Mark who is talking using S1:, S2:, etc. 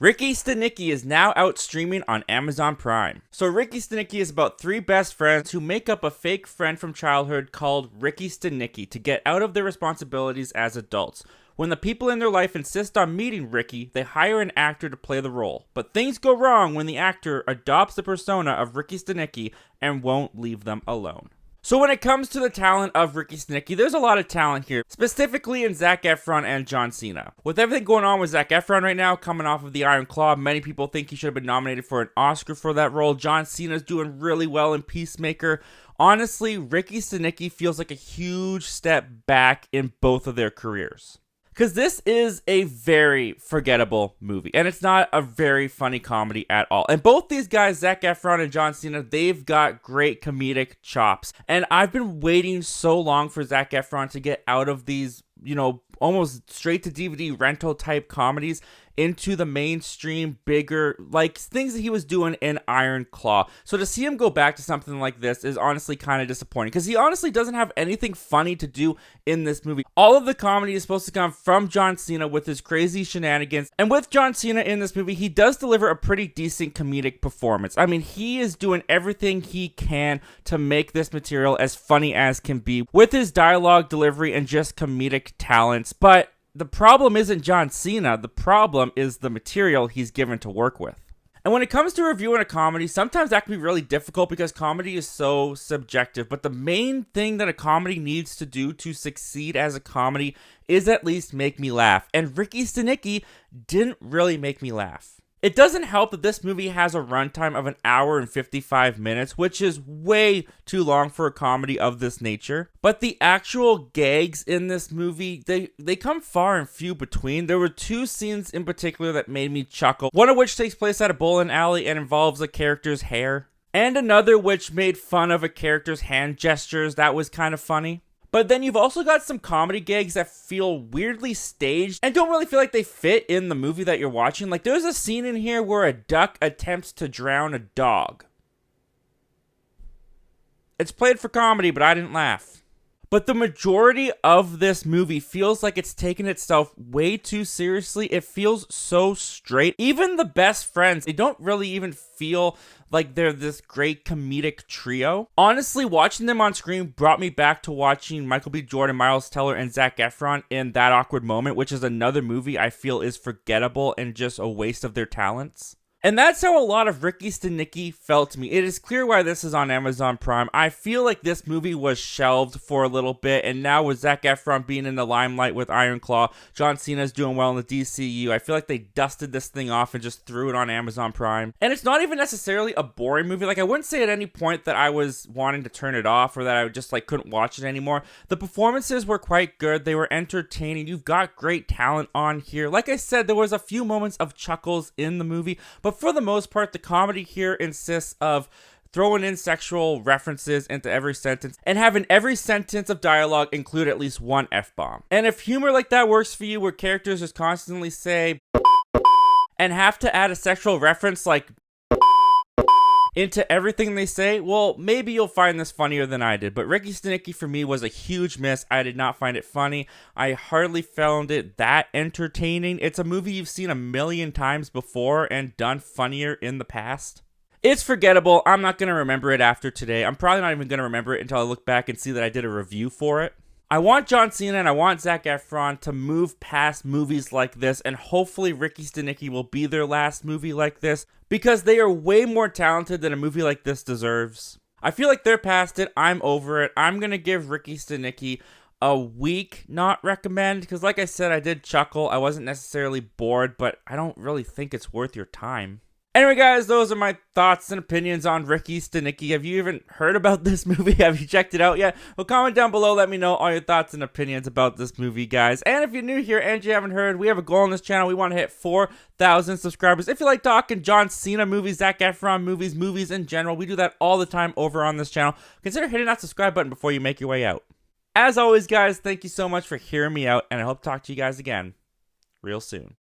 S1: Ricky Stanicky is now out streaming on Amazon Prime. So Ricky Stanicky is about three best friends who make up a fake friend from childhood called Ricky Stanicky to get out of their responsibilities as adults. When the people in their life insist on meeting Ricky, they hire an actor to play the role. But things go wrong when the actor adopts the persona of Ricky Stanicky and won't leave them alone. So when it comes to the talent of Ricky Stanicky, there's a lot of talent here, specifically in Zac Efron and John Cena. With everything going on with Zac Efron right now, coming off of the Iron Claw, many people think he should have been nominated for an Oscar for that role. John Cena's doing really well in Peacemaker. Honestly, Ricky Stanicky feels like a huge step back in both of their careers. Because this is a very forgettable movie, and it's not a very funny comedy at all. And both these guys, Zac Efron and John Cena, they've got great comedic chops. And I've been waiting so long for Zac Efron to get out of these, almost straight to DVD rental type comedies into the mainstream, bigger, like things that he was doing in Iron Claw. So to see him go back to something like this is honestly kind of disappointing, because he honestly doesn't have anything funny to do in this movie. All of the comedy is supposed to come from John Cena with his crazy shenanigans, and with John Cena in this movie, he does deliver a pretty decent comedic performance. I mean, he is doing everything he can to make this material as funny as can be with his dialogue delivery and just comedic talents, but the problem isn't John Cena, the problem is the material he's given to work with. And when it comes to reviewing a comedy, sometimes that can be really difficult because comedy is so subjective, but the main thing that a comedy needs to do to succeed as a comedy is at least make me laugh, and Ricky Stanicky didn't really make me laugh. It doesn't help that this movie has a runtime of 1 hour and 55 minutes, which is way too long for a comedy of this nature. But the actual gags in this movie, they come far and few between. There were two scenes in particular that made me chuckle, one of which takes place at a bowling alley and involves a character's hair, and another which made fun of a character's hand gestures. That was kind of funny. But then you've also got some comedy gags that feel weirdly staged and don't really feel like they fit in the movie that you're watching. Like, there's a scene in here where a duck attempts to drown a dog. It's played for comedy, but I didn't laugh. But the majority of this movie feels like it's taken itself way too seriously. It feels so straight. Even the best friends, they don't really even feel like they're this great comedic trio. Honestly, watching them on screen brought me back to watching Michael B. Jordan, Miles Teller, and Zac Efron in That Awkward Moment, which is another movie I feel is forgettable and just a waste of their talents. And that's how a lot of Ricky Stanicky felt to me. It is clear why this is on Amazon Prime. I feel like this movie was shelved for a little bit, and now with Zac Efron being in the limelight with Iron Claw, John Cena's doing well in the DCU, I feel like they dusted this thing off and just threw it on Amazon Prime. And it's not even necessarily a boring movie. Like, I wouldn't say at any point that I was wanting to turn it off or that I just couldn't watch it anymore. The performances were quite good. They were entertaining. You've got great talent on here. Like I said, there was a few moments of chuckles in the movie, but for the most part, the comedy here insists of throwing in sexual references into every sentence and having every sentence of dialogue include at least one F-bomb. And if humor like that works for you, where characters just constantly say and have to add a sexual reference like into everything they say, well, maybe you'll find this funnier than I did. But Ricky Stanicky for me was a huge miss. I did not find it funny. I hardly found it that entertaining. It's a movie you've seen 1,000,000 times before and done funnier in the past. It's forgettable. I'm not going to remember it after today. I'm probably not even going to remember it until I look back and see that I did a review for it. I want John Cena and I want Zac Efron to move past movies like this, and hopefully Ricky Stanicky will be their last movie like this, because they are way more talented than a movie like this deserves. I feel like they're past it. I'm over it. I'm going to give Ricky Stanicky a week not recommend, because like I said, I did chuckle. I wasn't necessarily bored, but I don't really think it's worth your time. Anyway, guys, those are my thoughts and opinions on Ricky Stanicky. Have you even heard about this movie? Have you checked it out yet? Well, comment down below. Let me know all your thoughts and opinions about this movie, guys. And if you're new here and you haven't heard, we have a goal on this channel. We want to hit 4,000 subscribers. If you like talking John Cena movies, Zac Efron movies in general, we do that all the time over on this channel. Consider hitting that subscribe button before you make your way out. As always, guys, thank you so much for hearing me out, and I hope to talk to you guys again real soon.